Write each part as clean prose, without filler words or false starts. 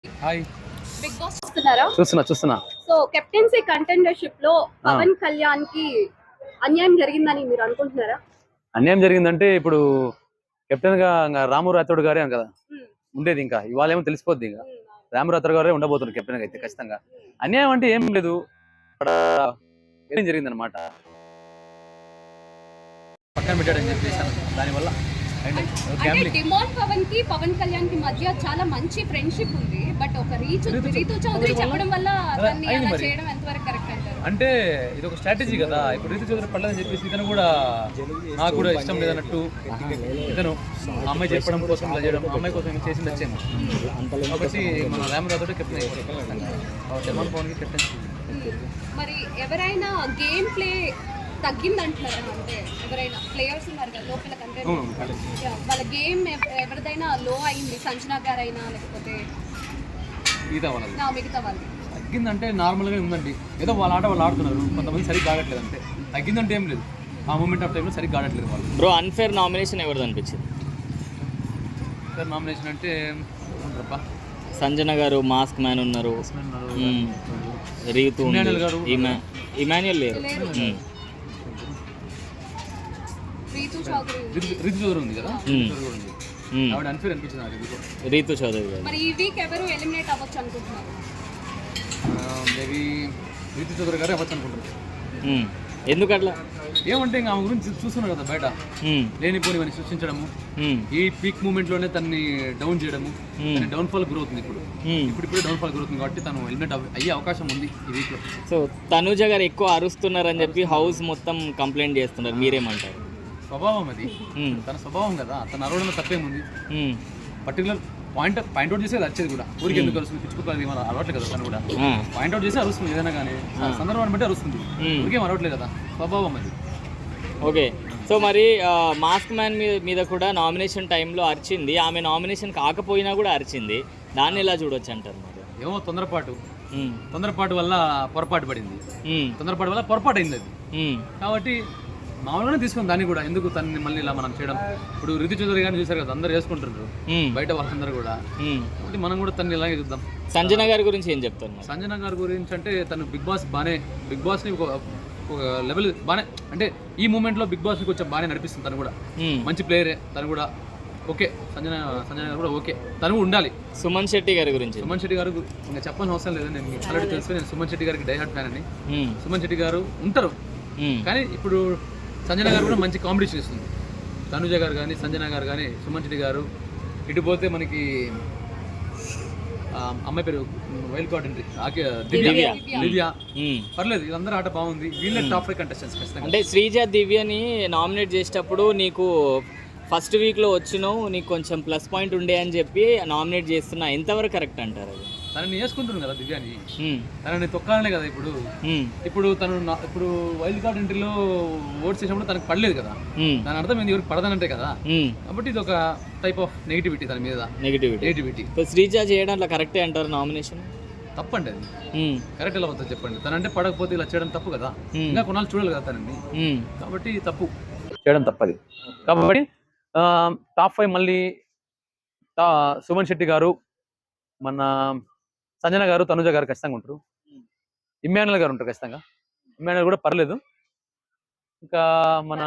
Hi. Big boss చూస్తున్నారా? చూస్తున్నా. So captaincy contendership లో పవన్ కళ్యాణ్ కి అన్యాయం జరిగిందని మీరు అనుకుంటున్నారా? అన్యాయం జరిగిందంటే ఇప్పుడు కెప్టెన్ గా రాము రాథోడ్ గారే కదా ఉండేది. ఇంకా ఇవాళ ఏమో తెలిసిపోద్ది. ఇంకా రాము రాథోడ్ గారే ఉండబోతున్నారు కెప్టెన్ గా అయితే ఖచ్చితంగా. అన్యాయం అంటే ఏం లేదు, అక్కడ ఏం జరిగిందనమాట, పక్కన పెట్టాడని చెప్పేసి దానివల్ల అంటే డిమోన్ పవన్ కి పవన్ కళ్యాణ్ కి మధ్య చాలా మంచి ఫ్రెండ్షిప్ ఉంది. బట్ ఒక రీతు చౌదరి చెప్పడం వల్ల దాన్ని అలా చేయడం ఎంతవరకు కరెక్ట్ అంటారు? అంటే ఇది ఒక స్ట్రాటజీ కదా. ఇప్పుడు రీతు చౌదరి పడలేదని చెప్పేసి ఇతను కూడా నాకు కూడా ఇష్టం లేదన్నట్టు ఇతను అమ్మాయి చెప్పడం కోసం ఇలా చేయడం, అమ్మాయి కోసం చేసింది వచ్చేమో. కాబట్టి మన రామ్ రాథోడ్ కెప్టెన్, డిమోన్ పవన్ కి కెప్టెన్. మరి ఎవరైనా గేమ్ ప్లే తగ్గిందంటున్నారా? అంటే ఎవరైనా ప్లేయర్స్ ఉన్నారు కదా లోపల కంటే వాళ్ళ గేమ్ ఎవరిదైనా లో అయింది, సంజనా గారైనా లేకపోతే మిగతా వాళ్ళు తగ్గిందంటే నార్మల్గా ఉందండి. ఏదో వాళ్ళ ఆట వాళ్ళు ఆడుతున్నారు, కొంతమంది సరిగ్గా ఆడట్లేదు అంతే. తగ్గిందంటే ఏం లేదు, ఆ మూమెంట్ ఆఫ్ టైంలో సరిగ్గా ఆడట్లేదు వాళ్ళు. బ్రో అన్ఫేర్ నామినేషన్ ఎవరిది అనిపించింది? అన్ఫేర్ నామినేషన్ అంటే సంజన గారు, మాస్క్ మ్యాన్ ఉన్నారు, రీతు గారు, ఇమాన్యుల్ లేరు. రీతు చౌదరి ఉంది కదా, ఆవిడ అన్ఫేర్ అనిపించింది నాకు. రీతు చౌదరి గారు. మరి ఈ వీక్ ఎవరు ఎలిమినేట్ అవ్వచ్చు అనుకుంటున్నారు? మేబీ రీతు చౌదరి గారు అవ్వచ్చు అనుకుంటున్నారు. ఎందుకు అట్లా? ఏమంటే ఇంకా ఆమె గురించి చూస్తున్నారు కదా బయట, లేనిపోని సృష్టించడము, ఈ పీక్ మూమెంట్ లోనే తనని డౌన్ చేయడము, డౌన్ ఫాల్ గ్రోత్ ఉంది. ఇప్పుడు డౌన్ ఫాల్ గ్రోత్ ఉంది కాబట్టి తను ఎలిమినేట్ అయ్యే అవకాశం ఉంది ఈ వీక్ లో. సో తనుజ గారు ఎక్కువ అరుస్తున్నారని చెప్పి హౌస్ మొత్తం కంప్లైంట్ చేస్తున్నారు, మీరేమంటారు? స్వభావం అది, తన స్వభావం కదా. తను అరవడంలో తప్పేముంది? పర్టికులర్ పాయింట్అవుట్ చేసి వచ్చేది కూడా. ఊరికి ఎందుకు అరుస్తుంది, పిచ్చుకోవాలి అరవట్లేదు కదా. తను కూడా పాయింట్అవుట్ చేసి అరుస్తుంది, ఏదైనా కానీ సందర్భాన్ని బట్టి అరుస్తుంది. ఊరికేం అరవట్లేదు కదా, స్వభావం అది. ఓకే. సో మరి మాస్క్ మ్యాన్ మీద కూడా నామినేషన్ టైంలో అరిచింది, ఆమె నామినేషన్ కాకపోయినా కూడా అరిచింది, దాన్ని ఎలా చూడొచ్చు అంటారు? మరి ఏమో తొందరపాటు వల్ల పొరపాటు పడింది, తొందరపాటు వల్ల పొరపాటు అయింది అది. కాబట్టి మామూలుగానే తీసుకుని దాన్ని కూడా ఎందుకు తనని మళ్ళీ ఇలా మనం చేయడం. ఇప్పుడు రీతు చౌదరి గారిని చూసారు కదా, అందరు వేసుకుంటారు బయట వాళ్ళందరూ కూడా. కాబట్టి మనం కూడా తనని ఇలాగే చూద్దాం. సంజన గారి గురించి ఏం చెప్తారు? సంజన గారి గురించి అంటే తను బిగ్ బాస్ని ఒక లెవెల్ బాగానే, అంటే ఈ మూమెంట్లో బిగ్ బాస్ని కొంచెం బాగానే నడిపిస్తుంది. తను కూడా మంచి ప్లేయరే, తను కూడా ఓకే. సంజన గారు కూడా ఓకే, తను ఉండాలి. సుమన్ శెట్టి గారి గురించి? సుమన్ శెట్టి గారు ఇంకా చెప్పాల్సిన అవసరం లేదు, నేను ఆల్రెడీ తెలుసు. నేను సుమన్ శెట్టి గారికి డైహార్డ్ ఫ్యాన్ అని. సుమన్ శెట్టి గారు ఉంటారు, కానీ ఇప్పుడు సంజన గారు కూడా మంచి కాంపిటీషన్ ఇస్తుంది. తనుజ గారు కానీ, సంజన గారు కానీ, సుమన్ శెట్టి గారు. ఇటు పోతే మనకి అమ్మాయి పేరు వైల్డ్ కార్డ్ ఎంట్రీ దివ్య, పర్లేదు, వీళ్ళందరూ ఆట బాగుంది. వీళ్ళే టాప్ 5 కంటెస్టెంట్స్ ఖచ్చితంగా. అంటే శ్రీజ దివ్యని నామినేట్ చేసేటప్పుడు నీకు ఫస్ట్ వీక్లో వచ్చినావు, నీకు కొంచెం ప్లస్ పాయింట్ ఉండే అని చెప్పి నామినేట్ చేస్తున్నా, ఎంతవరకు కరెక్ట్ అంటారు? అది తనని వేసుకుంటుంది కదా దివ్యాని, తనని తొక్కాలనే కదా. ఇప్పుడు తను ఇప్పుడు వైల్డ్ కార్డ్ ఎంట్రీలో ఓట్స్ చేసినప్పుడు తనకు పడలేదు కదా, దాని అర్థం ఏంది, ఎవరికి పడదనంటే కదా. కాబట్టి ఇది ఒక టైప్ ఆఫ్ నెగిటివిటీ తన మీద, నెగిటివిటీ. శ్రీజ చేయడం అట్లా కరెక్టే అంటారు నామినేషన్? తప్పండి అది, కరెక్ట్ ఎలా అవుతుంది చెప్పండి. తనంటే పడకపోతే ఇలా చేయడం తప్పు కదా, ఇంకా కొన్నాళ్ళు చూడాలి కదా తనని. కాబట్టి తప్పు చేయడం తప్పది. కాబట్టి టాప్ 5 మళ్ళీ సుమన్ శెట్టి గారు, మన సంజన గారు, తనుజ గారు ఖచ్చితంగా ఉంటారు. ఇమ్మాన్యుల్ గారు ఉంటారు ఖచ్చితంగా. ఇమ్మాన్యుల్ కూడా పర్లేదు. ఇంకా మన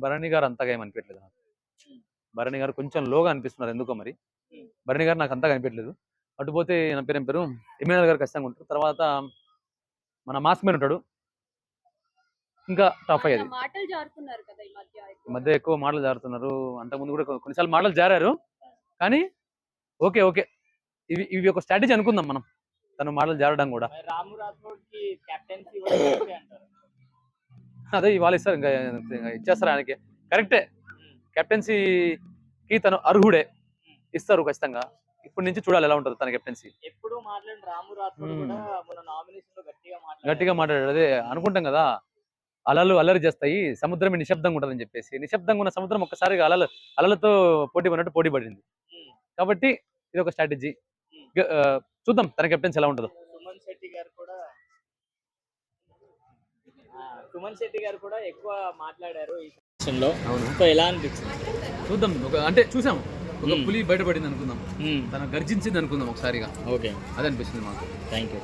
భరణి గారు అంతగా ఏమనిపించలేదు. భరణి గారు కొంచెం లోగా అనిపిస్తున్నారు ఎందుకో మరి. భరణి గారు నాకు అంతగా అనిపించలేదు. అటుపోతే నా పేరు ఏం పేరు, ఇమ్మాన్యుల్ గారు ఖచ్చితంగా ఉంటారు. తర్వాత మన మాస్క్ మ్యాన్ ఉంటాడు. ఇంకా టాప్ 5 అది. ఈ మధ్య ఎక్కువ మాటలు జారుతున్నారు, అంతకుముందు కూడా కొన్నిసార్లు మాటలు జారారు. కానీ ఓకే, ఇవి ఒక స్ట్రాటజీ అనుకుందాం మనం, తను మాటలు జారడం కూడా. అదే ఇవాళ ఇస్తారు, ఇంకా ఇచ్చేస్తారు ఆయనకి. కరెక్టే, కెప్టెన్సీకి తను అర్హుడే, ఇస్తారు ఖచ్చితంగా. ఇప్పటి నుంచి చూడాలి ఎలా ఉంటుంది తన కెప్టెన్సీ. గట్టిగా మాట్లాడాడు, అదే అనుకుంటాం కదా. అలలు అల్లరి చేస్తాయి, సముద్రమే నిశ్శబ్దంగా ఉంటుందని చెప్పేసి. నిశ్శబ్దంగా ఉన్న సముద్రం ఒక్కసారిగా అలలతో పోటీ పడినట్టు పోటీ పడింది. కాబట్టి ఇది ఒక స్ట్రాటజీ. చూద్దాం తన కెప్టెన్సీ ఎలా ఉంటుందో. సుమన్ శెట్టి గారు కూడా ఎక్కువ మాట్లాడారు ఈ సెషన్లో. ఎలా అనిపించింది? చూద్దాం, అంటే చూసాం ఒక పులి బయటపడింది అనుకుందాం, తన గర్జించింది అనుకుందాం ఒకసారిగా, ఓకే, అది అనిపిస్తుంది మాకు. Thank you.